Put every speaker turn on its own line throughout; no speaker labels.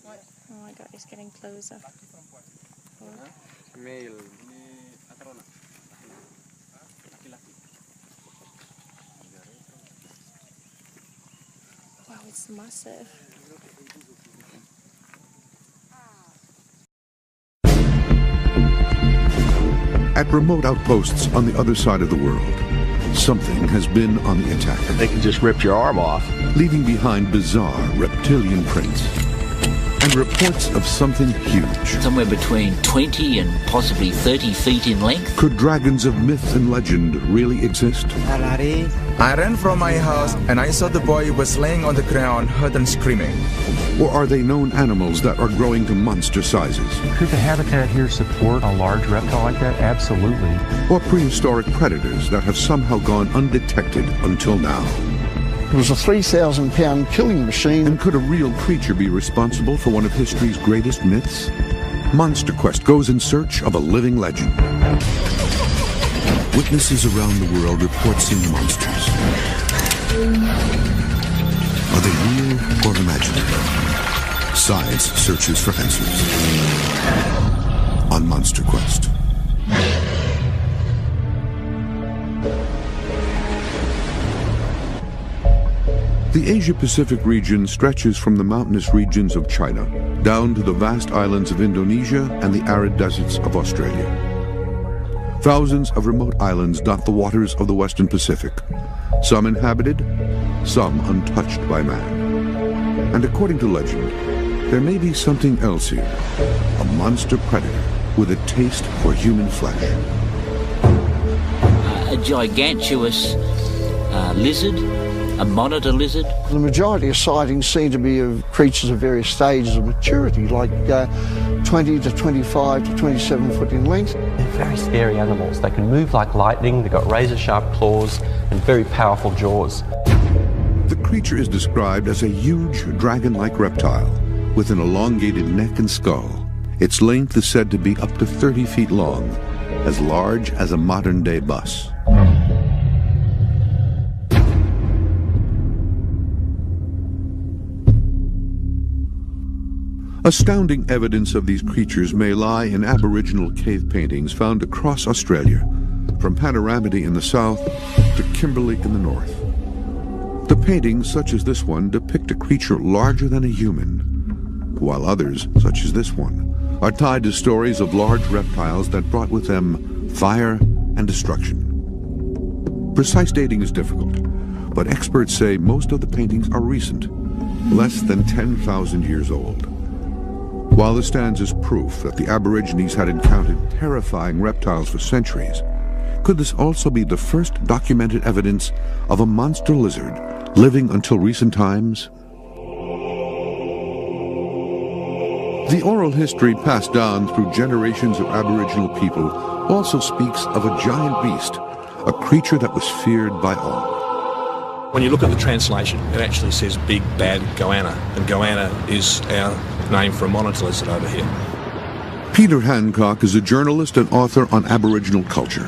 Oh my god, he's getting closer.
Male.
Wow, it's massive.
At remote outposts on the other side of the world, something has been on the attack.
They can just rip your arm off.
Leaving behind bizarre reptilian prints and reports of something huge.
Somewhere between 20 and possibly 30 feet in length.
Could dragons of myth and legend really exist?
I ran from my house and I saw the boy was laying on the ground, hurt and screaming.
Or are they known animals that are growing to monster sizes?
Could the habitat here support a large reptile like that? Absolutely.
Or prehistoric predators that have somehow gone undetected until now?
It was a 3,000-pound killing machine.
And could a real creature be responsible for one of history's greatest myths? Monster Quest goes in search of a living legend. Witnesses around the world report seeing monsters. Are they real or imaginary? Science searches for answers on Monster Quest. The Asia-Pacific region stretches from the mountainous regions of China down to the vast islands of Indonesia and the arid deserts of Australia. Thousands of remote islands dot the waters of the Western Pacific, some inhabited, some untouched by man. And according to legend, there may be something else here, a monster predator with a taste for human flesh.
A gigantuous lizard, a monitor lizard.
The majority of sightings seem to be of creatures of various stages of maturity, like 20 to 25 to 27 foot in length.
They're very scary animals. They can move like lightning, they've got razor-sharp claws and very powerful jaws.
The creature is described as a huge dragon-like reptile with an elongated neck and skull. Its length is said to be up to 30 feet long, as large as a modern-day bus. Astounding evidence of these creatures may lie in Aboriginal cave paintings found across Australia, from Panoramidi in the south to Kimberley in the north. The paintings, such as this one, depict a creature larger than a human, while others, such as this one, are tied to stories of large reptiles that brought with them fire and destruction. Precise dating is difficult, but experts say most of the paintings are recent, less than 10,000 years old. While this stands as proof that the Aborigines had encountered terrifying reptiles for centuries, could this also be the first documented evidence of a monster lizard living until recent times? The oral history passed down through generations of Aboriginal people also speaks of a giant beast, a creature that was feared by all.
When you look at the translation, it actually says big bad goanna, and goanna is our name for a monitor lizard over here.
Peter Hancock is a journalist and author on Aboriginal culture.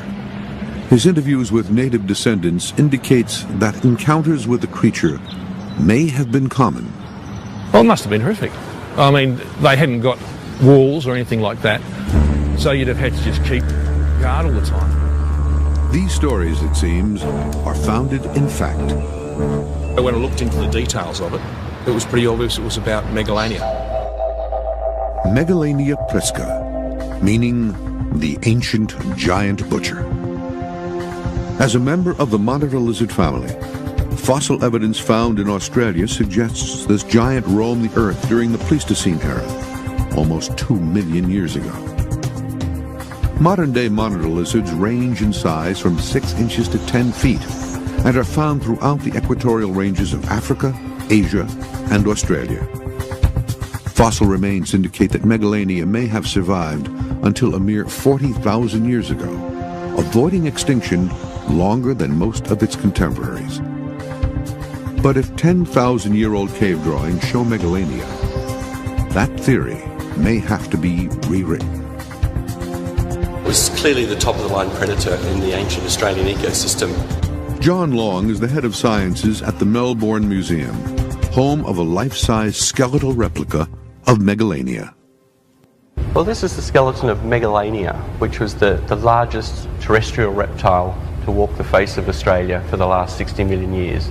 His interviews with native descendants indicates that encounters with the creature may have been common.
Well, it must have been horrific. I mean, they hadn't got walls or anything like that, so you'd have had to just keep guard all the time.
These stories, it seems, are founded in fact.
When I looked into the details of it, it was pretty obvious it was about Megalania.
Megalania prisca, meaning the ancient giant butcher. As a member of the monitor lizard family, fossil evidence found in Australia suggests this giant roamed the Earth during the Pleistocene era, almost 2 million years ago. Modern-day monitor lizards range in size from 6 inches to 10 feet and are found throughout the equatorial ranges of Africa, Asia, and Australia. Fossil remains indicate that Megalania may have survived until a mere 40,000 years ago, avoiding extinction longer than most of its contemporaries. But if 10,000-year-old cave drawings show Megalania, that theory may have to be rewritten.
It was clearly the top-of-the-line predator in the ancient Australian ecosystem.
John Long is the head of sciences at the Melbourne Museum, home of a life-size skeletal replica of Megalania.
Well, this is the skeleton of Megalania, which was the largest terrestrial reptile to walk the face of Australia for the last 60 million years.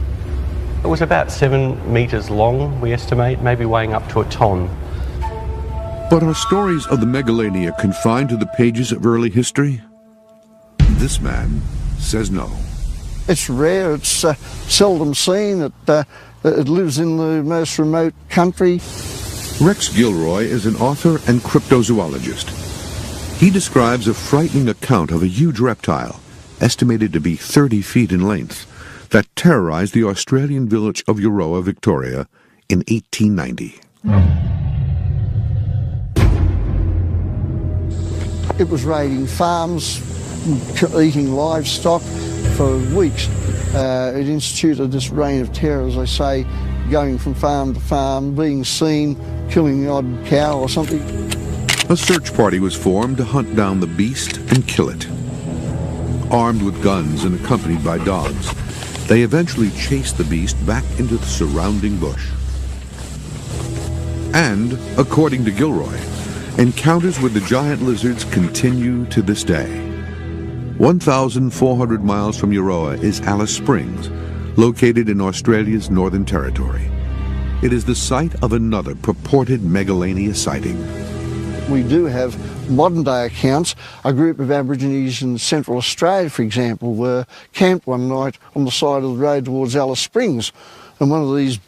It was about 7 metres long, we estimate, maybe weighing up to a tonne.
But are stories of the Megalania confined to the pages of early history? This man says no.
It's rare, it's seldom seen, it lives in the most remote country.
Rex Gilroy is an author and cryptozoologist. He describes a frightening account of a huge reptile, estimated to be 30 feet in length, that terrorized the Australian village of Euroa, Victoria, in 1890.
It was raiding farms, eating livestock for weeks. It instituted this reign of terror, as I say, going from farm to farm, being seen, killing the odd cow or something.
A search party was formed to hunt down the beast and kill it. Armed with guns and accompanied by dogs, they eventually chased the beast back into the surrounding bush. And, according to Gilroy, encounters with the giant lizards continue to this day. 1,400 miles from Euroa is Alice Springs, located in Australia's Northern Territory. It is the site of another purported Megalania sighting.
We do have modern-day accounts. A group of Aborigines in Central Australia, for example, were camped one night on the side of the road towards Alice Springs, and one of these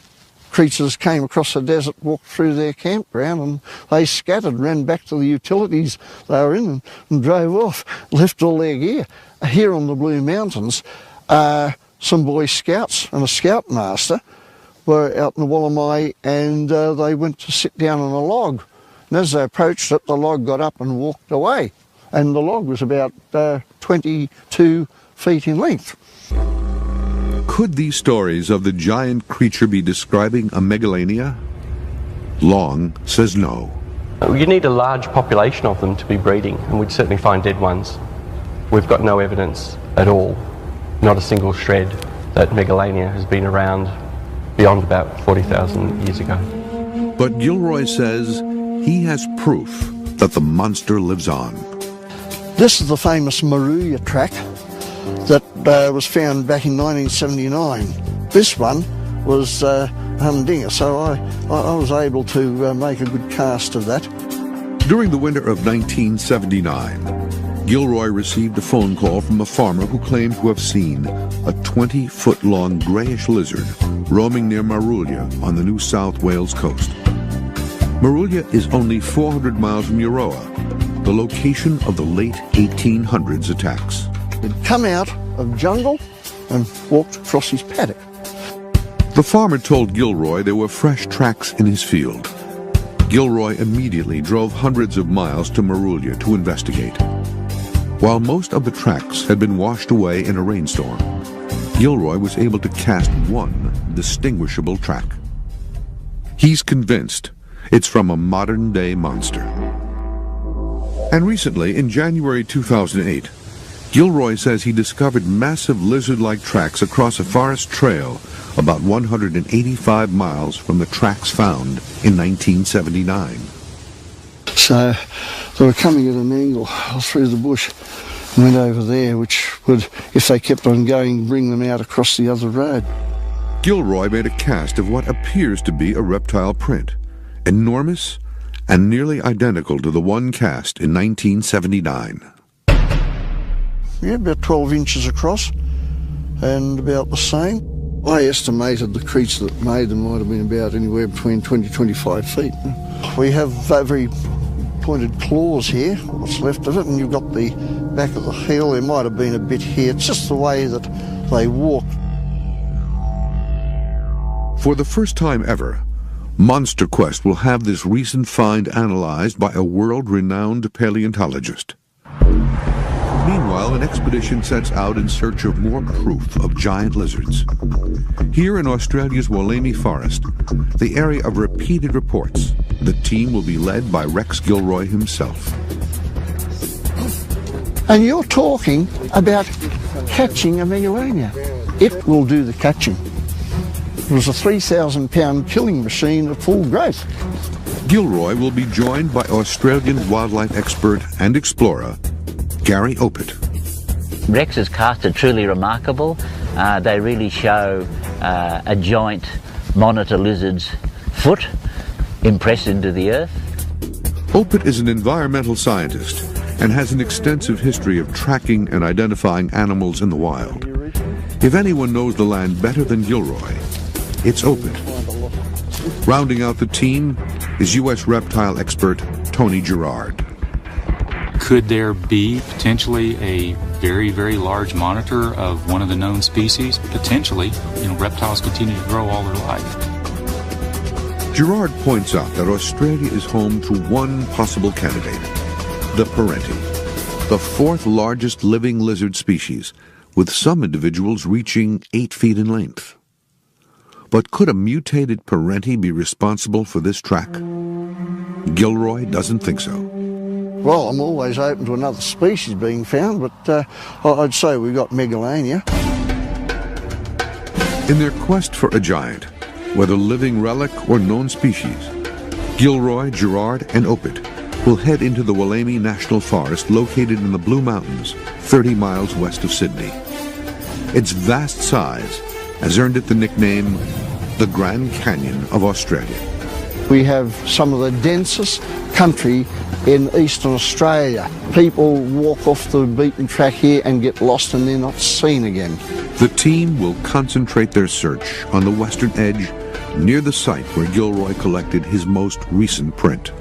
creatures came across the desert, walked through their campground, and they scattered, ran back to the utilities they were in and drove off, left all their gear. Here on the Blue Mountains, some Boy Scouts and a Scoutmaster were out in the Wallamai, and they went to sit down on a log. And as they approached it, the log got up and walked away. And the log was about 22 feet in length.
Could these stories of the giant creature be describing a Megalania? Long says no.
You need a large population of them to be breeding, and we'd certainly find dead ones. We've got no evidence at all, not a single shred, that Megalania has been around beyond about 40,000 years ago.
But Gilroy says he has proof that the monster lives on.
This is the famous Moruya track that was found back in 1979. This one was humdinger, so I was able to make a good cast of that.
During the winter of 1979, Gilroy received a phone call from a farmer who claimed to have seen a 20-foot-long greyish lizard roaming near Moruya on the New South Wales coast. Moruya is only 400 miles from Euroa, the location of the late 1800s attacks.
He'd come out of jungle and walked across his paddock.
The farmer told Gilroy there were fresh tracks in his field. Gilroy immediately drove hundreds of miles to Moruya to investigate. While most of the tracks had been washed away in a rainstorm, Gilroy was able to cast one distinguishable track. He's convinced it's from a modern-day monster. And recently, in January 2008, Gilroy says he discovered massive lizard-like tracks across a forest trail about 185 miles from the tracks found in 1979.
So they were coming at an angle through the bush and went over there, which would, if they kept on going, bring them out across the other road.
Gilroy made a cast of what appears to be a reptile print, enormous and nearly identical to the one cast in 1979.
Yeah, about 12 inches across and about the same. I estimated the creature that made them might have been about anywhere between 20 to 25 feet. We have very pointed claws here, what's left of it, and you've got the back of the heel. There might have been a bit here. It's just the way that they walk.
For the first time ever, Monster Quest will have this recent find analyzed by a world-renowned paleontologist. Meanwhile, an expedition sets out in search of more proof of giant lizards. Here in Australia's Wollemi Forest, the area of repeated reports, the team will be led by Rex Gilroy himself.
And you're talking about catching a Megalania. It will do the catching. It was a 3,000-pound killing machine at full growth.
Gilroy will be joined by Australian wildlife expert and explorer Gary Opit.
Rex's cast are truly remarkable. They really show a giant monitor lizard's foot impressed into the earth.
Opit is an environmental scientist and has an extensive history of tracking and identifying animals in the wild. If anyone knows the land better than Gilroy, it's Opit. Rounding out the team is U.S. reptile expert Tony Gerard.
Could there be potentially a very, very large monitor of one of the known species? Potentially. Reptiles continue to grow all their life.
Gerard points out that Australia is home to one possible candidate, the Parenti, the fourth largest living lizard species, with some individuals reaching 8 feet in length. But could a mutated Parenti be responsible for this track? Gilroy doesn't think so.
Well, I'm always open to another species being found, but I'd say we've got Megalania.
In their quest for a giant, whether living relic or known species, Gilroy, Gerard, and Opit will head into the Wollemi National Forest located in the Blue Mountains, 30 miles west of Sydney. Its vast size has earned it the nickname the Grand Canyon of Australia.
We have some of the densest country in eastern Australia. People walk off the beaten track here and get lost and they're not seen again.
The team will concentrate their search on the western edge near the site where Gilroy collected his most recent print.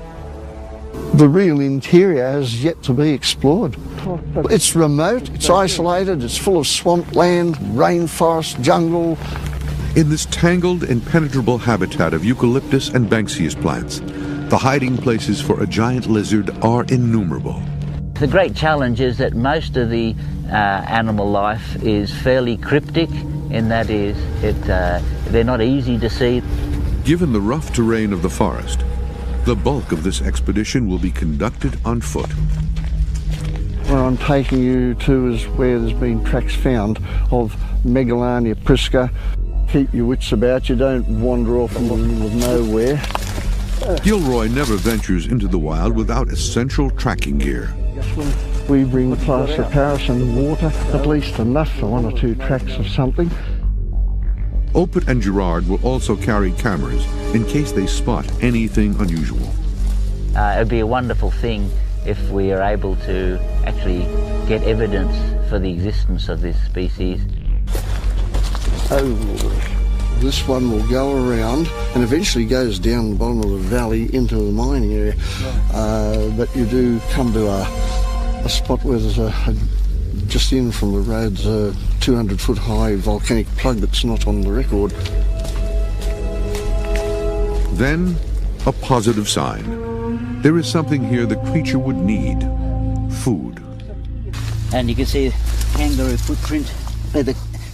The real interior has yet to be explored. It's remote, it's isolated, it's full of swampland, rainforest, jungle.
In this tangled, impenetrable habitat of eucalyptus and Banksias plants, the hiding places for a giant lizard are innumerable.
The great challenge is that most of the animal life is fairly cryptic, and that is, they're not easy to see.
Given the rough terrain of the forest, the bulk of this expedition will be conducted on foot.
Where I'm taking you to is where there's been tracks found of Megalania prisca. Keep your wits about you, don't wander off in the middle of nowhere.
Gilroy never ventures into the wild without essential tracking gear.
We bring plaster of Paris and water, at least enough for 1 or 2 tracks of something.
Opit and Gerard will also carry cameras in case they spot anything unusual.
It would be a wonderful thing if we are able to actually get evidence for the existence of this species.
Oh, this one will go around and eventually goes down the bottom of the valley into the mining area. But you do come to a spot where there's just in from the road's a 200-foot high volcanic plug that's not on the record.
Then, a positive sign. There is something here the creature would need. Food.
And you can see the kangaroo footprint.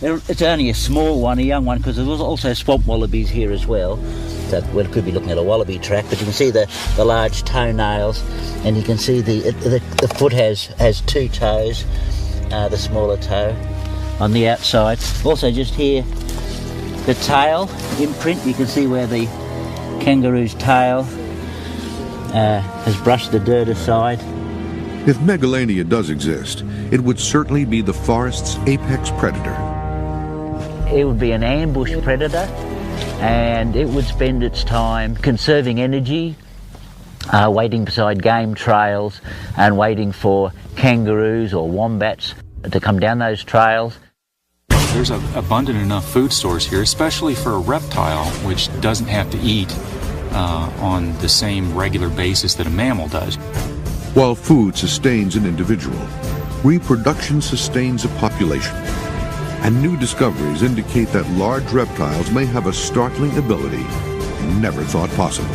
It's only a small one, a young one, because there's also swamp wallabies here as well. So, well, it could be looking at a wallaby track, but you can see the large toenails, and you can see the foot has 2 toes, the smaller toe on the outside. Also just here, the tail imprint, you can see where the kangaroo's tail has brushed the dirt aside.
If Megalania does exist, it would certainly be the forest's apex predator.
It would be an ambush predator, and it would spend its time conserving energy, waiting beside game trails and waiting for kangaroos or wombats to come down those trails.
There's abundant enough food stores here, especially for a reptile which doesn't have to eat on the same regular basis that a mammal does.
While food sustains an individual, reproduction sustains a population. And new discoveries indicate that large reptiles may have a startling ability never thought possible.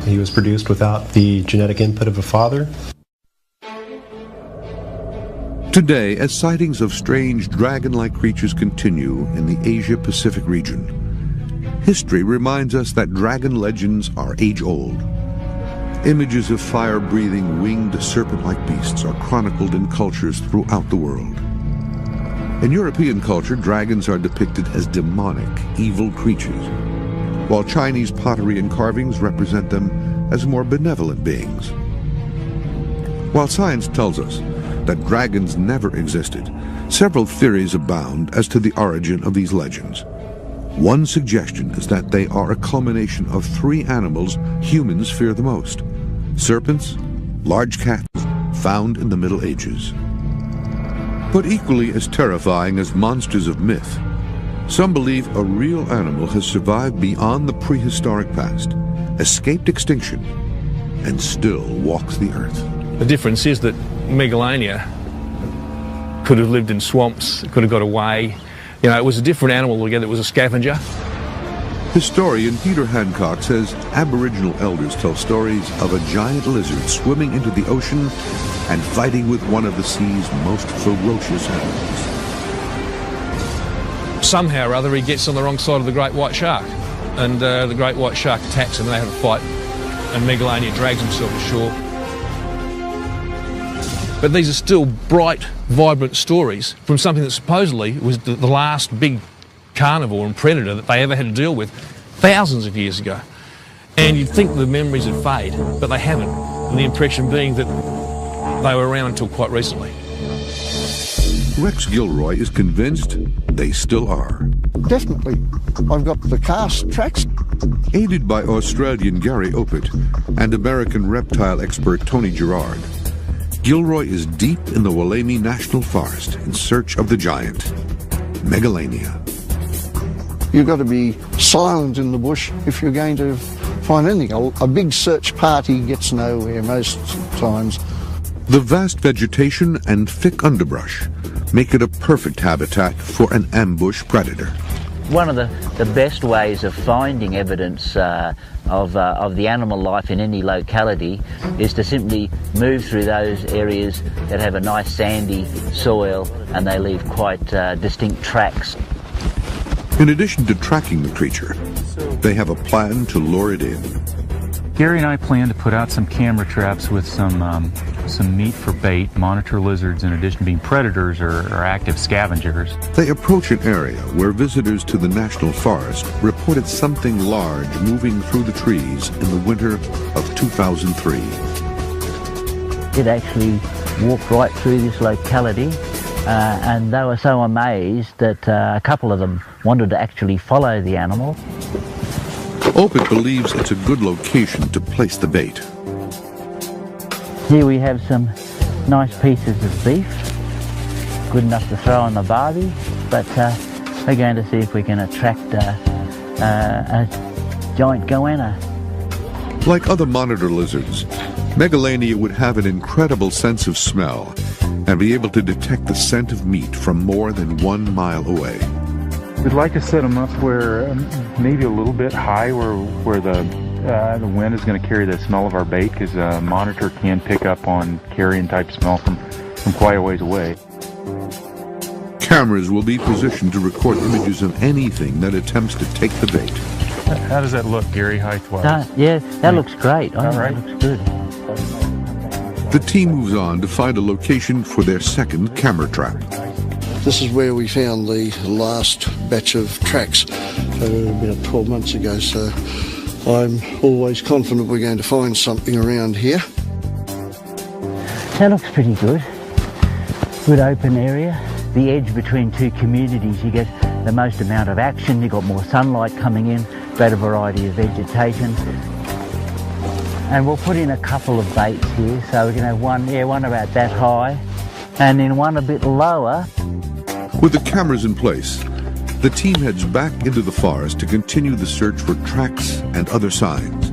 He was produced without the genetic input of a father.
Today, as sightings of strange dragon-like creatures continue in the Asia-Pacific region, history reminds us that dragon legends are age-old. Images of fire-breathing, winged, serpent-like beasts are chronicled in cultures throughout the world. In European culture, dragons are depicted as demonic, evil creatures, while Chinese pottery and carvings represent them as more benevolent beings. While science tells us that dragons never existed, several theories abound as to the origin of these legends. One suggestion is that they are a culmination of three animals humans fear the most: serpents, large cats, found in the Middle Ages. But equally as terrifying as monsters of myth, some believe a real animal has survived beyond the prehistoric past, escaped extinction, and still walks the earth.
The difference is that Megalania could have lived in swamps, could have got away. You know, it was a different animal altogether. It was a scavenger.
Historian Peter Hancock says Aboriginal elders tell stories of a giant lizard swimming into the ocean and fighting with one of the sea's most ferocious animals.
Somehow or other he gets on the wrong side of the great white shark, and the great white shark attacks him and they have a fight, and Megalania drags himself ashore. But these are still bright, vibrant stories from something that supposedly was the last big carnivore and predator that they ever had to deal with thousands of years ago. And you'd think the memories would fade, but they haven't. And the impression being that they were around until quite recently.
Rex Gilroy is convinced they still are.
Definitely. I've got the cast tracks.
Aided by Australian Gary Opit and American reptile expert Tony Gerard, Gilroy is deep in the Wollemi National Forest in search of the giant, Megalania.
You've got to be silent in the bush if you're going to find anything. A big search party gets nowhere most times.
The vast vegetation and thick underbrush make it a perfect habitat for an ambush predator.
One of the best ways of finding evidence of the animal life in any locality is to simply move through those areas that have a nice sandy soil and they leave quite distinct tracks.
In addition to tracking the creature, they have a plan to lure it in.
Gary and I plan to put out some camera traps with some meat for bait, monitor lizards in addition to being predators or active scavengers.
They approach an area where visitors to the National Forest reported something large moving through the trees in the winter of 2003.
It actually walked right through this locality and they were so amazed that a couple of them wanted to actually follow the animal.
Opit believes it's a good location to place the bait.
Here we have some nice pieces of beef, good enough to throw on the barbie, but we're going to see if we can attract a giant goanna.
Like other monitor lizards, Megalania would have an incredible sense of smell and be able to detect the scent of meat from more than 1 mile away.
We'd like to set them up where maybe a little bit high where the wind is going to carry the smell of our bait, because a monitor can pick up on carrion type smell from quite a ways away.
Cameras will be positioned to record images of anything that attempts to take the bait.
How does that look, Gary, height-wise?
Yeah, that looks great.
All right.
That looks good.
The team moves on to find a location for their second camera trap.
This is where we found the last batch of tracks about 12 months ago, so I'm always confident we're going to find something around here.
That looks pretty good. Good open area. The edge between two communities, you get the most amount of action, you've got more sunlight coming in, greater variety of vegetation. And we'll put in a couple of baits here, so we can have one about that high, and then one a bit lower.
With the cameras in place, the team heads back into the forest to continue the search for tracks and other signs.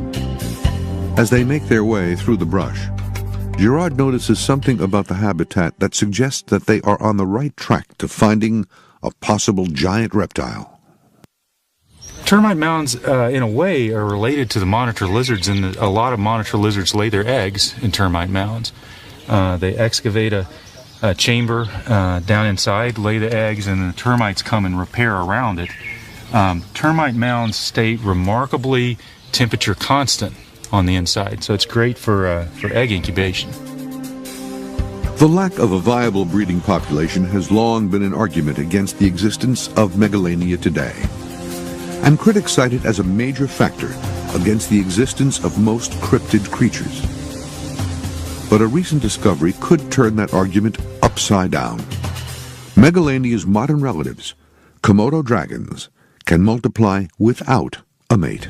As they make their way through the brush, Gerard notices something about the habitat that suggests that they are on the right track to finding a possible giant reptile.
Termite mounds, in a way, are related to the monitor lizards, and a lot of monitor lizards lay their eggs in termite mounds. They excavate a chamber down inside, lay the eggs, and the termites come and repair around it. Termite mounds stay remarkably temperature constant on the inside, so it's great for egg incubation.
The lack of a viable breeding population has long been an argument against the existence of Megalania today, and critics cite it as a major factor against the existence of most cryptid creatures. But a recent discovery could turn that argument upside down. Megalania's modern relatives, Komodo dragons, can multiply without a mate.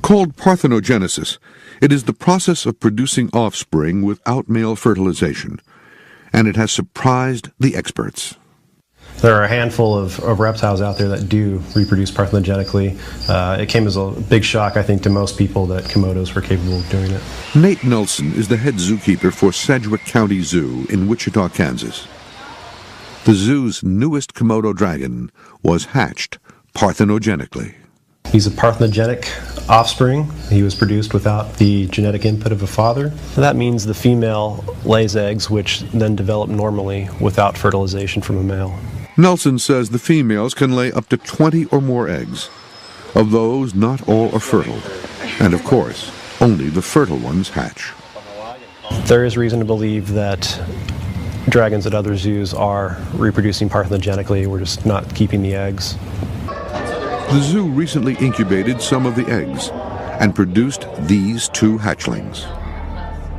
Called parthenogenesis, it is the process of producing offspring without male fertilization, and it has surprised the experts.
There are a handful of reptiles out there that do reproduce parthenogenically. It came as a big shock, I think, to most people that Komodos were capable of doing it.
Nate Nelson is the head zookeeper for Sedgwick County Zoo in Wichita, Kansas. The zoo's newest Komodo dragon was hatched parthenogenically.
He's a parthenogenic offspring. He was produced without the genetic input of a father. That means the female lays eggs which then develop normally without fertilization from a male.
Nelson says the females can lay up to 20 or more eggs. Of those, not all are fertile. And of course, only the fertile ones hatch.
There is reason to believe that dragons at other zoos are reproducing parthenogenically. We're just not keeping the eggs.
The zoo recently incubated some of the eggs and produced these two hatchlings.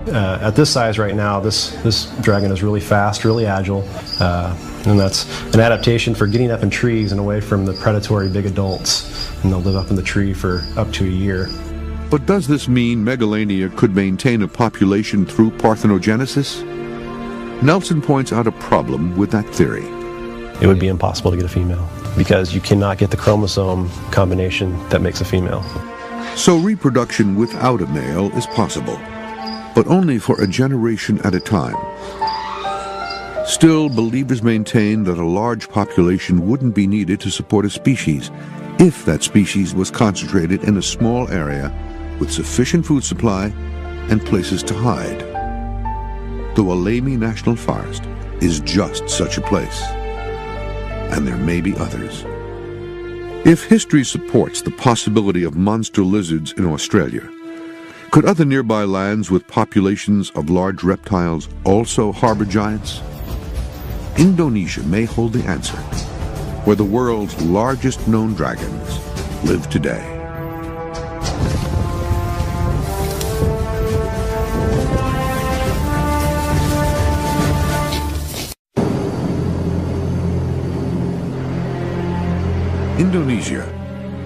At this size right now, this dragon is really fast, really agile, and that's an adaptation for getting up in trees and away from the predatory big adults, and they'll live up in the tree for up to a year.
But does this mean Megalania could maintain a population through parthenogenesis? Nelson points out a problem with that theory.
It would be impossible to get a female, because you cannot get the chromosome combination that makes a female.
So reproduction without a male is possible, but only for a generation at a time. Still, believers maintain that a large population wouldn't be needed to support a species if that species was concentrated in a small area with sufficient food supply and places to hide. The Wollemi National Forest is just such a place, and there may be others. If history supports the possibility of monster lizards in Australia, could other nearby lands with populations of large reptiles also harbor giants? Indonesia may hold the answer, where the world's largest known dragons live today. Indonesia,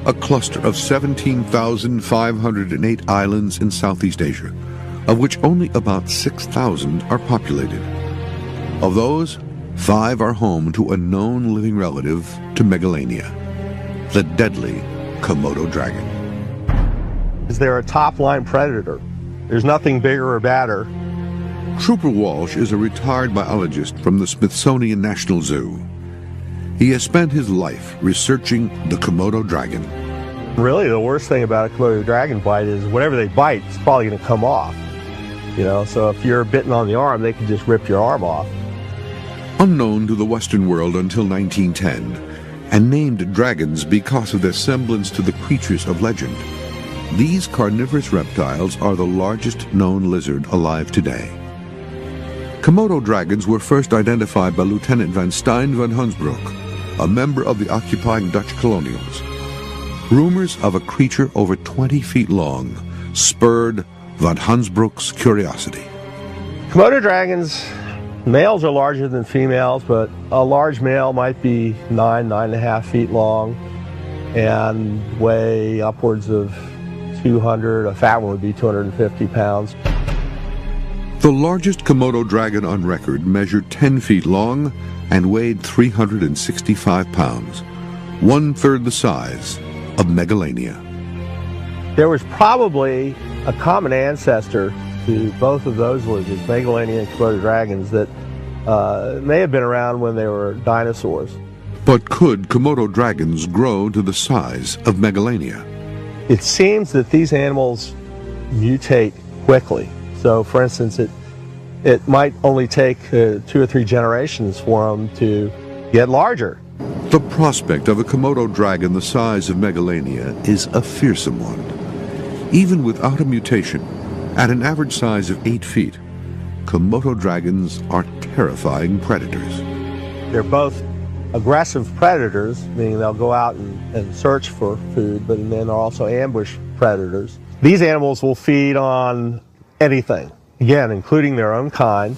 a cluster of 17,508 islands in Southeast Asia, of which only about 6,000 are populated. Of those, 5 are home to a known living relative to Megalania, the deadly Komodo dragon.
They're a top-line predator. There's nothing bigger or badder.
Trooper Walsh is a retired biologist from the Smithsonian National Zoo. He has spent his life researching the Komodo dragon.
Really, the worst thing about a Komodo dragon bite is whenever they bite, it's probably going to come off. You know, so if you're bitten on the arm, they can just rip your arm off.
Unknown to the Western world until 1910, and named dragons because of their semblance to the creatures of legend, these carnivorous reptiles are the largest known lizard alive today. Komodo dragons were first identified by Lieutenant van Stein van Hunsbroek, a member of the occupying Dutch colonials. Rumors of a creature over 20 feet long spurred van Hunsbroek's curiosity.
Komodo dragons, males are larger than females, but a large male might be 9.5 feet long and weigh upwards of 200. A fat one would be 250 pounds.
The largest Komodo dragon on record measured 10 feet long and weighed 365 pounds, 1/3 the size of Megalania.
There was probably a common ancestor to both of those lizards, Megalania and Komodo dragons, that may have been around when they were dinosaurs.
But could Komodo dragons grow to the size of Megalania?
It seems that these animals mutate quickly. So, for instance, it might only take 2 or 3 generations for them to get larger.
The prospect of a Komodo dragon the size of Megalania is a fearsome one. Even without a mutation, at an average size of 8 feet, Komodo dragons are terrifying predators.
They're both aggressive predators, meaning they'll go out and search for food, but then they're also ambush predators. These animals will feed on anything, again, including their own kind,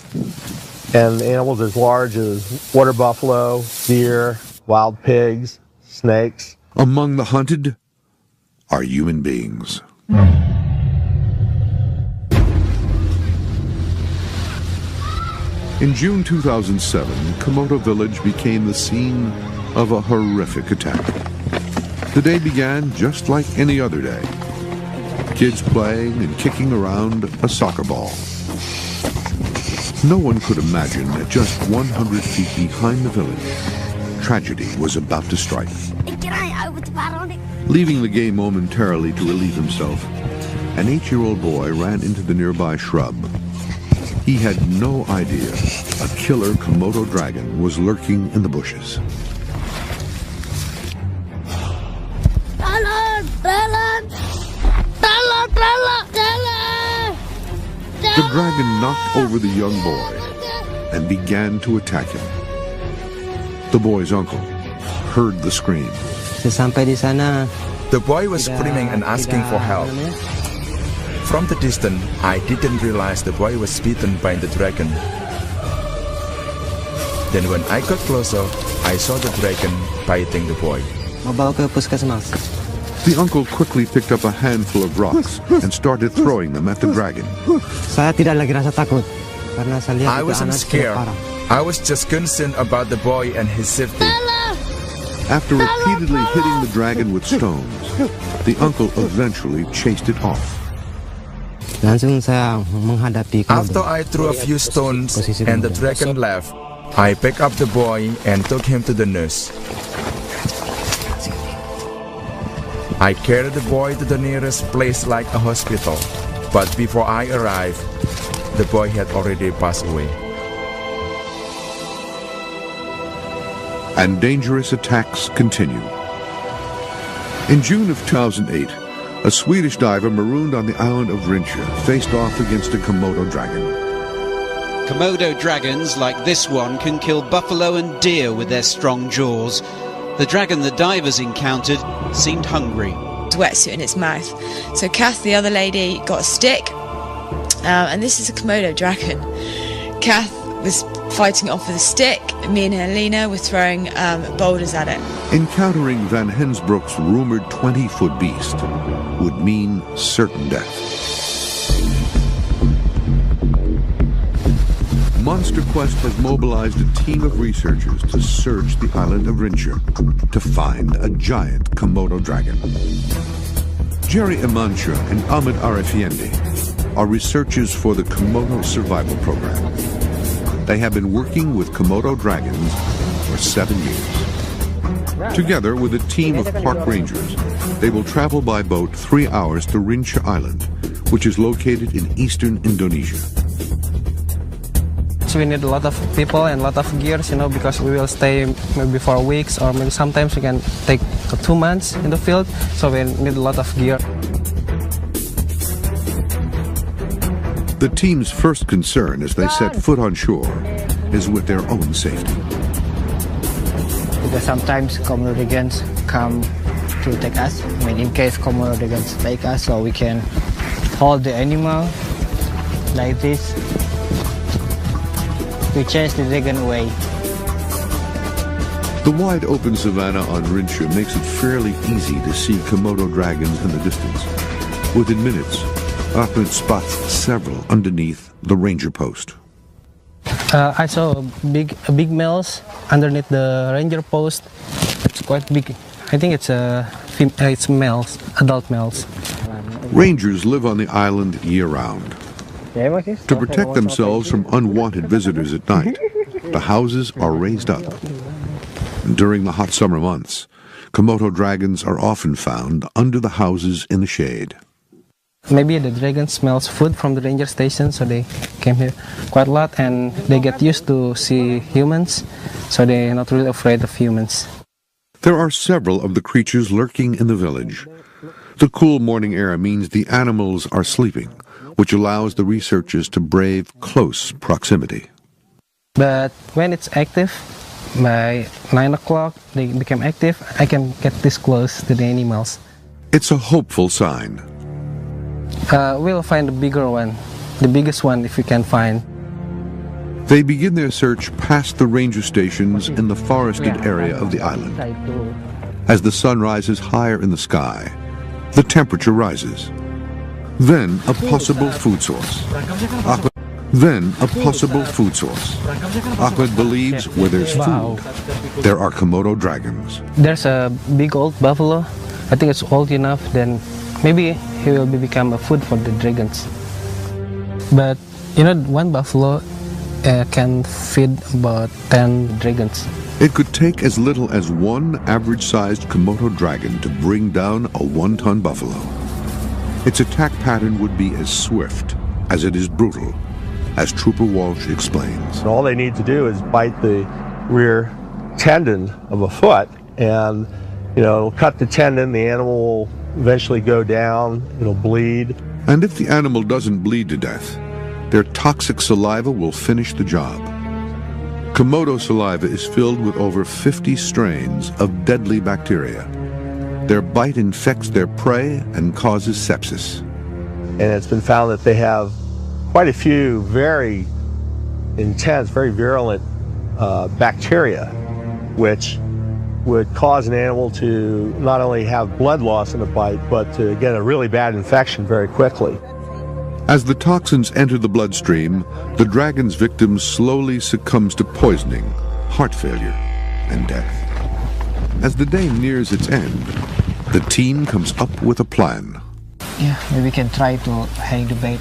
and animals as large as water buffalo, deer, wild pigs, snakes.
Among the hunted are human beings. In June 2007, Komodo village became the scene of a horrific attack. The day began just like any other day. Kids playing and kicking around a soccer ball. No one could imagine that just 100 feet behind the village, tragedy was about to strike. Leaving the game momentarily to relieve himself, an 8-year-old boy ran into the nearby shrub. He had no idea a killer Komodo dragon was lurking in the bushes. The dragon knocked over the young boy and began to attack him. The boy's uncle heard the scream.
The boy was screaming and asking for help. From the distance, I didn't realize the boy was bitten by the dragon. Then when I got closer, I saw the dragon biting the boy.
The uncle quickly picked up a handful of rocks and started throwing them at the dragon.
I wasn't scared. I was just concerned about the boy and his safety.
After repeatedly hitting the dragon with stones, the uncle eventually chased it off.
After I threw a few stones and the dragon left, I picked up the boy and took him to the nurse. I carried the boy to the nearest place like a hospital, but before I arrived, the boy had already passed away.
And dangerous attacks continued. In June of 2008, a Swedish diver marooned on the island of Rincha faced off against a Komodo dragon.
Komodo dragons like this one can kill buffalo and deer with their strong jaws. The dragon the divers encountered seemed hungry.
Wetsuit in its mouth. So Kath, the other lady, got a stick, and this is a Komodo dragon. Kath was fighting it off with a stick. Me and Helena were throwing boulders at it.
Encountering Van Hensbroek's rumored 20-foot beast would mean certain death. Monster Quest has mobilized a team of researchers to search the island of Rincha to find a giant Komodo dragon. Jerry Imancha and Ahmed Arifiendi are researchers for the Komodo Survival Program. They have been working with Komodo dragons for 7 years. Together with a team of park rangers, they will travel by boat 3 hours to Rincha Island, which is located in eastern Indonesia.
We need a lot of people and a lot of gears, because we will stay maybe for weeks, or maybe sometimes we can take 2 months in the field, so we need a lot of gear.
The team's first concern as they set foot on shore is with their own safety.
Because sometimes Komodo dragons come to take us. In case Komodo dragons take us, so we can hold the animal like this to chase the dragon away.
The wide open savanna on Rincha makes it fairly easy to see Komodo dragons in the distance. Within minutes, Ahmed spots several underneath the ranger post.
I saw big males underneath the ranger post. It's quite big. I think it's males, adult males.
Rangers live on the island year-round. To protect themselves from unwanted visitors at night, the houses are raised up. During the hot summer months, Komodo dragons are often found under the houses in the shade.
Maybe the dragon smells food from the ranger station, so they came here quite a lot, and they get used to see humans, so they're not really afraid of humans.
There are several of the creatures lurking in the village. The cool morning air means the animals are sleeping, which allows the researchers to brave close proximity.
But when it's active, by 9 o'clock they become active, I can get this close to the animals.
It's a hopeful sign.
We'll find the bigger one, the biggest one if we can find.
They begin their search past the ranger stations in the forested area of the island. As the sun rises higher in the sky, the temperature rises. Then a possible food source. Ahmed believes where there's food, there are Komodo dragons.
There's a big old buffalo. I think it's old enough, then maybe he will become a food for the dragons. But you know, one buffalo can feed about 10 dragons.
It could take as little as one average-sized Komodo dragon to bring down a 1-ton buffalo. Its attack pattern would be as swift as it is brutal, as Trooper Walsh explains.
And all they need to do is bite the rear tendon of a foot, and it'll cut the tendon, the animal will eventually go down, it'll bleed.
And if the animal doesn't bleed to death, their toxic saliva will finish the job. Komodo saliva is filled with over 50 strains of deadly bacteria. Their bite infects their prey and causes sepsis.
And it's been found that they have quite a few very intense, very virulent bacteria, which would cause an animal to not only have blood loss in a bite, but to get a really bad infection very quickly.
As the toxins enter the bloodstream, the dragon's victim slowly succumbs to poisoning, heart failure, and death. As the day nears its end, the team comes up with a plan.
Yeah, maybe we can try to hang the bait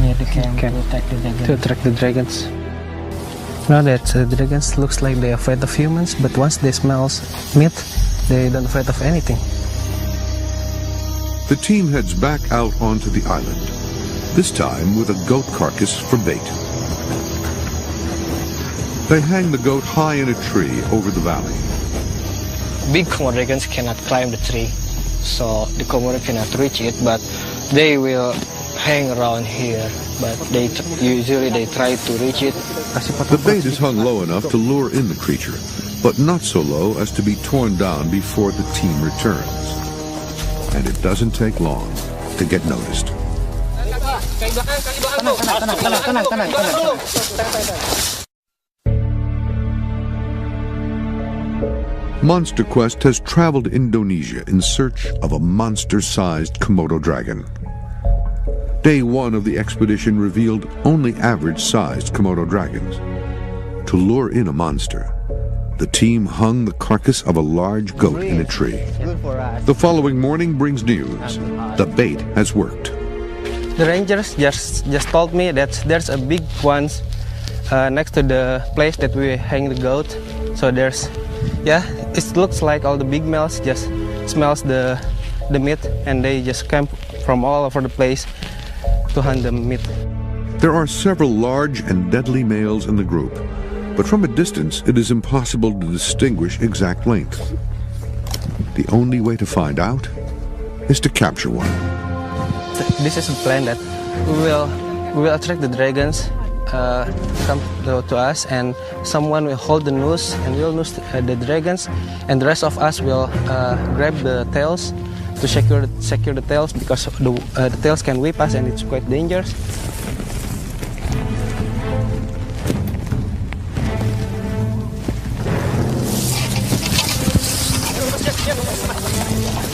near the camp to
attract the dragons. Now that the dragons looks like they're afraid of humans, but once they smell meat, they don't afraid of anything.
The team heads back out onto the island, this time with a goat carcass for bait. They hang the goat high in a tree over the valley.
Big Komodo dragons cannot climb the tree, so the Komodo cannot reach it, but they will hang around here, but usually they try to reach it.
The bait is hung low enough to lure in the creature, but not so low as to be torn down before the team returns. And it doesn't take long to get noticed. Monster Quest has traveled Indonesia in search of a monster-sized Komodo dragon. Day 1 of the expedition revealed only average-sized Komodo dragons. To lure in a monster, the team hung the carcass of a large goat in a tree. The following morning brings news. The bait has worked.
The rangers just told me that there's a big one next to the place that we hang the goat. So there's, it looks like all the big males just smells the meat, and they just come from all over the place to hunt the meat.
There are several large and deadly males in the group, but from a distance it is impossible to distinguish exact length. The only way to find out is to capture one.
This is a plan that we will attract the dragons come to us, and someone will hold the noose and will noose the dragons, and the rest of us will grab the tails to secure the tails, because the tails can whip us and it's quite dangerous.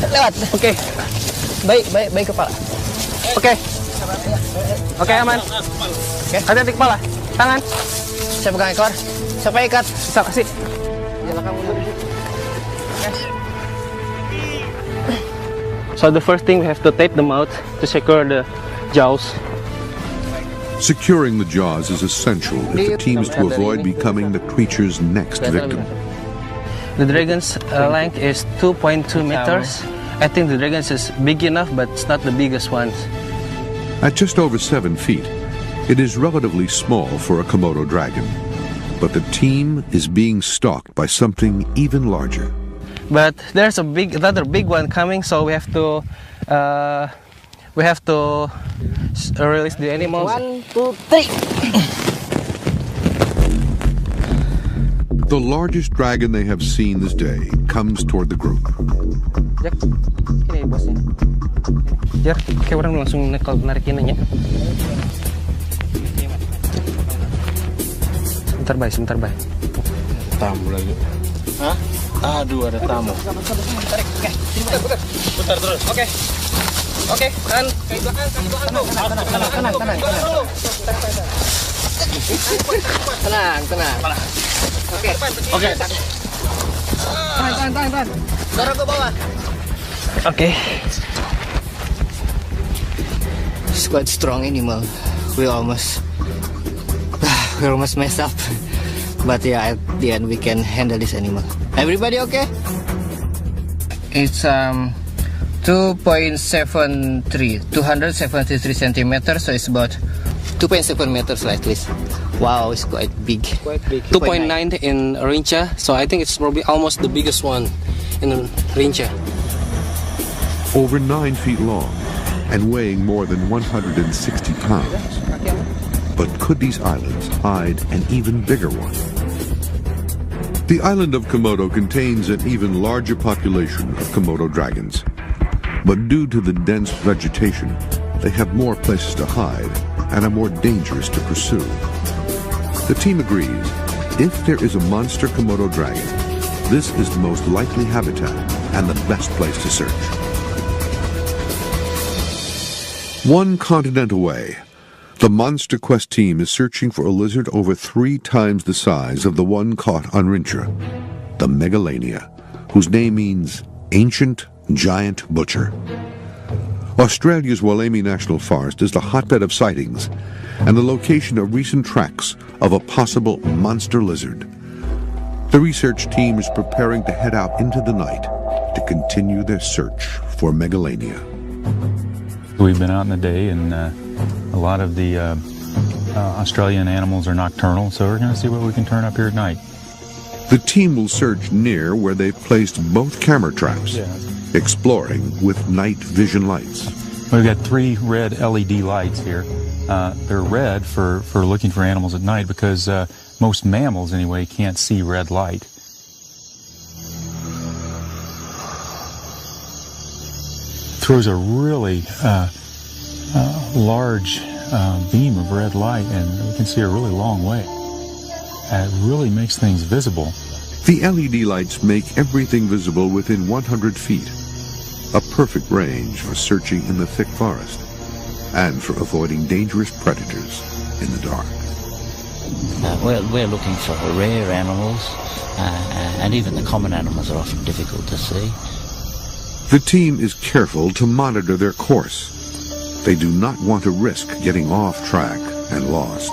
Lewat. Oke. Baik kepala. Oke. Oke, aman. Oke. Hati-hati kepala. Tangan. Saya pegang ekor. Siapa ikat? Bisa kasih. Jalankan mundur.
So the first thing, we have to tape the mouth to secure the jaws.
Securing the jaws is essential if the team is to avoid becoming the creature's next victim.
The dragon's length is 2.2 meters. I think the dragon is big enough, but it's not the biggest one.
At just over 7 feet, it is relatively small for a Komodo dragon. But the team is being stalked by something even larger.
But there's another big one coming, so we have to we have to release the animals.
1, 2, 3.
The largest dragon they have seen this day comes toward the group.
Jack, ini bosnya. Jar, kayak orang langsung narikin aja. Sebentar, Bay.
Tamu lagi. Hah? Aduh, ada tamu.
Tarik, oke. Putar terus. Oke, tahan. Kaki belakang. Tenang. Oke. Tahan. Dorong ke bawah. Oke. It's quite strong animal. We almost messed up. But yeah, at the end we can handle this animal. Everybody okay? It's 273 centimeters, so it's about 2.7 meters at least. Wow, it's quite big. 2.9 in Rinca, so I think it's probably almost the biggest one in Rinca.
Over 9 feet long and weighing more than 160 pounds. But could these islands hide an even bigger one? The island of Komodo contains an even larger population of Komodo dragons. But due to the dense vegetation, they have more places to hide and are more dangerous to pursue. The team agrees, if there is a monster Komodo dragon, this is the most likely habitat and the best place to search. One continent away, the Monster Quest team is searching for a lizard over 3 times the size of the one caught on Rinca, the Megalania, whose name means ancient giant butcher. Australia's Wollemi National Forest is the hotbed of sightings and the location of recent tracks of a possible monster lizard. The research team is preparing to head out into the night to continue their search for Megalania.
We've been out in the day, and a lot of the Australian animals are nocturnal, so we're going to see what we can turn up here at night.
The team will search near where they've placed both camera traps, exploring with night vision lights.
We've got 3 red LED lights here. They're red for looking for animals at night because most mammals, anyway, can't see red light. Throws a really large beam of red light, and we can see a really long way. It really makes things visible.
The LED lights make everything visible within 100 feet, a perfect range for searching in the thick forest and for avoiding dangerous predators in the dark.
We're looking for rare animals, and even the common animals are often difficult to see.
The team is careful to monitor their course. They do not want to risk getting off track and lost.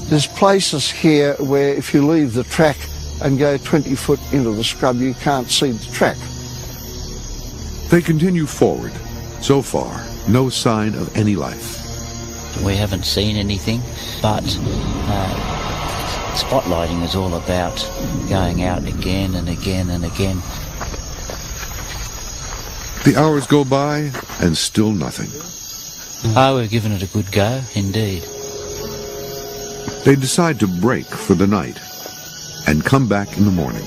There's places here where if you leave the track and go 20 foot into the scrub, you can't see the track.
They continue forward. So far, no sign of any life.
We haven't seen anything, but spotlighting is all about going out again and again and again.
The hours go by and still nothing.
Oh, we've given it a good go, indeed.
They decide to break for the night and come back in the morning.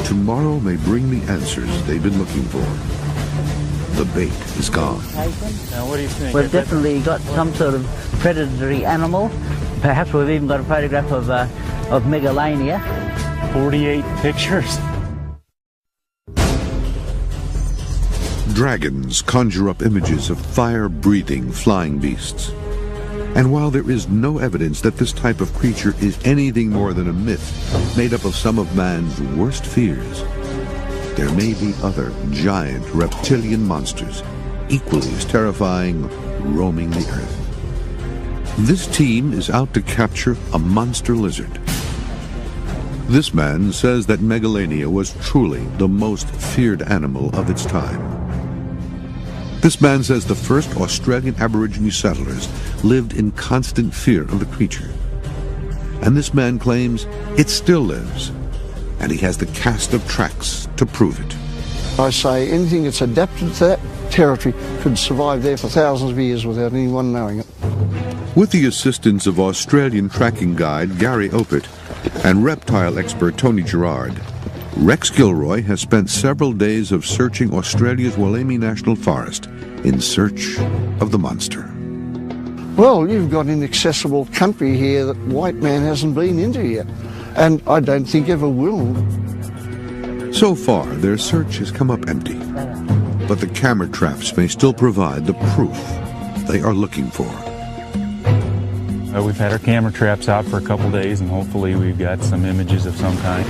Tomorrow may bring the answers they've been looking for. The bait is gone.
Now, what do you think?
We've definitely got some sort of predatory animal. Perhaps we've even got a photograph of Megalania.
48 pictures.
Dragons conjure up images of fire-breathing flying beasts. And while there is no evidence that this type of creature is anything more than a myth made up of some of man's worst fears, there may be other giant reptilian monsters equally as terrifying roaming the earth. This team is out to capture a monster lizard. This man says that Megalania was truly the most feared animal of its time. This man says the first Australian Aborigine settlers lived in constant fear of the creature. And this man claims it still lives, and he has the cast of tracks to prove it.
I say anything that's adapted to that territory could survive there for thousands of years without anyone knowing it.
With the assistance of Australian tracking guide Gary Opit and reptile expert Tony Gerard, Rex Gilroy has spent several days of searching Australia's Wollemi National Forest in search of the monster.
Well, you've got inaccessible country here that white man hasn't been into yet, and I don't think ever will.
So far, their search has come up empty, but the camera traps may still provide the proof they are looking for.
We've had our camera traps out for a couple days, and hopefully we've got some images of some kind.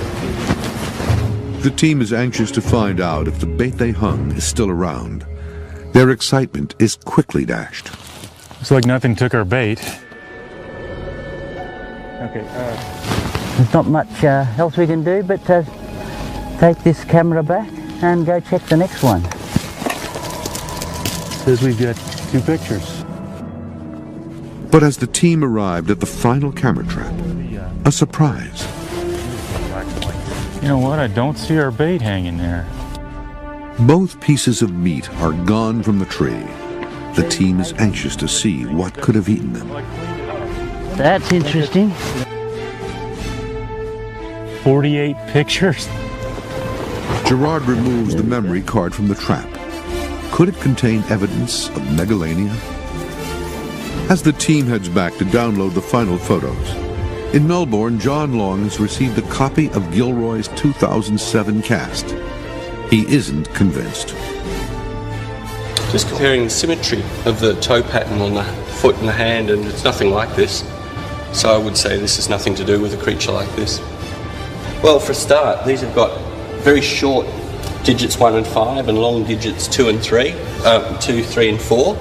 The team is anxious to find out if the bait they hung is still around. Their excitement is quickly dashed.
Looks like nothing took our bait. Okay.
There's not much else we can do but take this camera back and go check the next one.
Says we've got 2 pictures.
But as the team arrived at the final camera trap, a surprise.
You know what? I don't see our bait hanging there.
Both pieces of meat are gone from the tree. The team is anxious to see what could have eaten them.
That's interesting.
48 pictures.
Gerard removes the memory card from the trap. Could it contain evidence of megalania? As the team heads back to download the final photos, in Melbourne, John Long has received a copy of Gilroy's 2007 cast. He isn't convinced.
Just comparing the symmetry of the toe pattern on the foot and the hand, and it's nothing like this. So I would say this has nothing to do with a creature like this. Well, for a start, these have got very short digits 1 and 5 and long digits 2 and 3, 2, 3 and 4.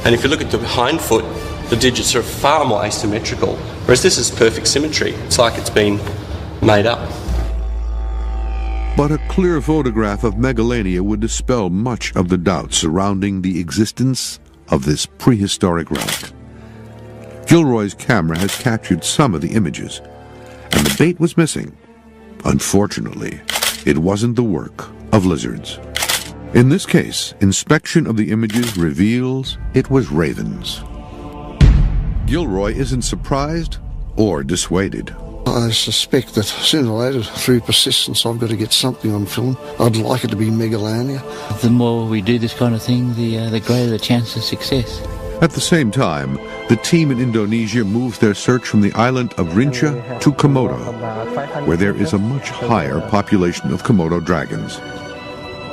And if you look at the hind foot, the digits are far more asymmetrical, whereas this is perfect symmetry. It's like it's been made up.
But a clear photograph of megalania would dispel much of the doubt surrounding the existence of this prehistoric relic. Gilroy's camera has captured some of the images, and the bait was missing. Unfortunately, it wasn't the work of lizards. In this case, inspection of the images reveals it was ravens. Gilroy isn't surprised or dissuaded.
I suspect that sooner or later, through persistence, I've got to get something on film. I'd like it to be megalania.
The more we do this kind of thing, the greater the chance of success.
At the same time, the team in Indonesia moves their search from the island of Rinca to Komodo, where there is a much higher population of Komodo dragons.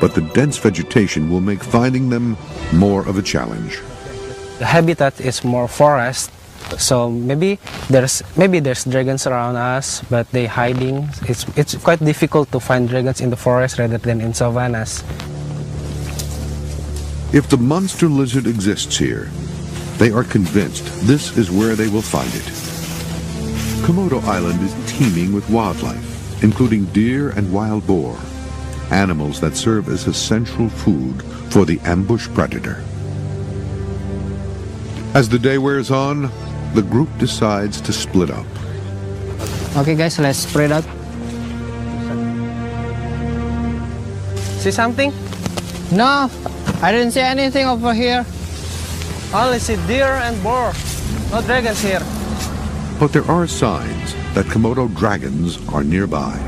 But the dense vegetation will make finding them more of a challenge.
The habitat is more forest, so maybe there's dragons around us, but they hiding. It's quite difficult to find dragons in the forest rather than in savannas.
If the monster lizard exists here, they are convinced this is where they will find it. Komodo Island is teeming with wildlife, including deer and wild boar, animals that serve as essential food for the ambush predator. As the day wears on, the group decides to split up.
Okay guys, let's spread out.
See something?
No, I didn't see anything over here.
Only see deer and boar. No dragons here.
But there are signs that Komodo dragons are nearby.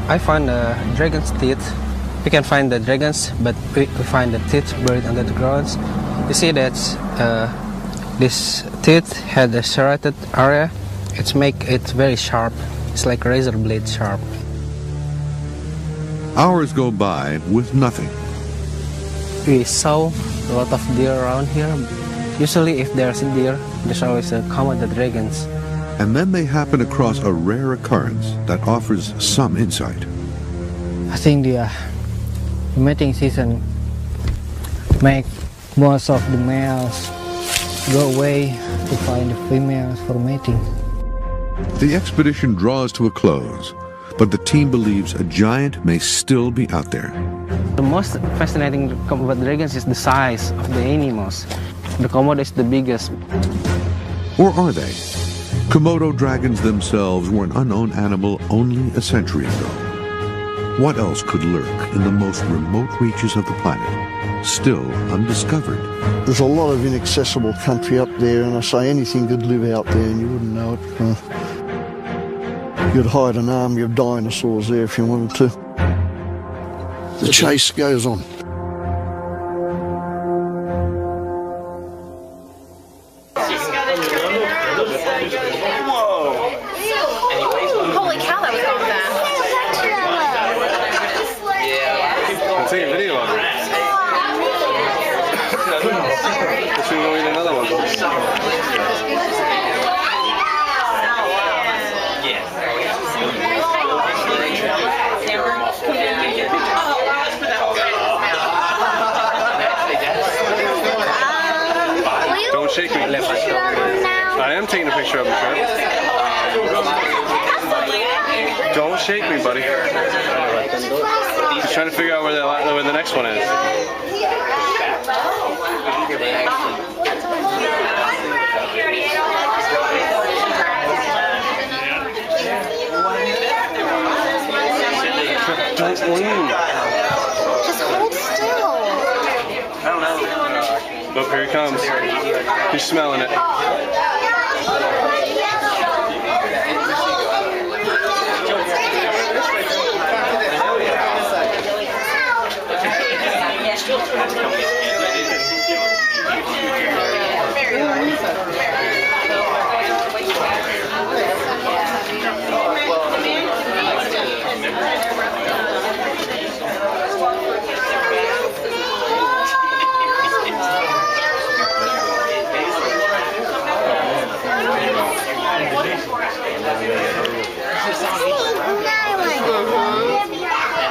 I found a dragon's teeth. We can find the dragons, but we find the teeth buried under the ground. You see that this teeth had a serrated area. It make it very sharp. It's like razor blade sharp.
Hours go by with nothing.
We saw a lot of deer around here. Usually if there's a deer, there's always a Komodo dragons.
And then they happen across a rare occurrence that offers some insight.
I think the mating season make most of the males go away to find the females for mating.
The expedition draws to a close, but the team believes a giant may still be out there.
The most fascinating about dragons is the size of the animals. The Komodo is the biggest.
Or are they? Komodo dragons themselves were an unknown animal only a century ago. What else could lurk in the most remote reaches of the planet, still undiscovered?
There's a lot of inaccessible country up there, and I say anything could live out there and you wouldn't know it. You'd hide an army of dinosaurs there if you wanted to. The chase goes on.
Holy cow, that was going fast.
I'm taking a video of it. Let's go eat another one. Don't shake me. I am taking a picture of him, Trev. Don't shake me, buddy. Just trying to figure out where the next one is. Don't lean.
Just hold still.
I don't know. Oh, here he comes. He's smelling it.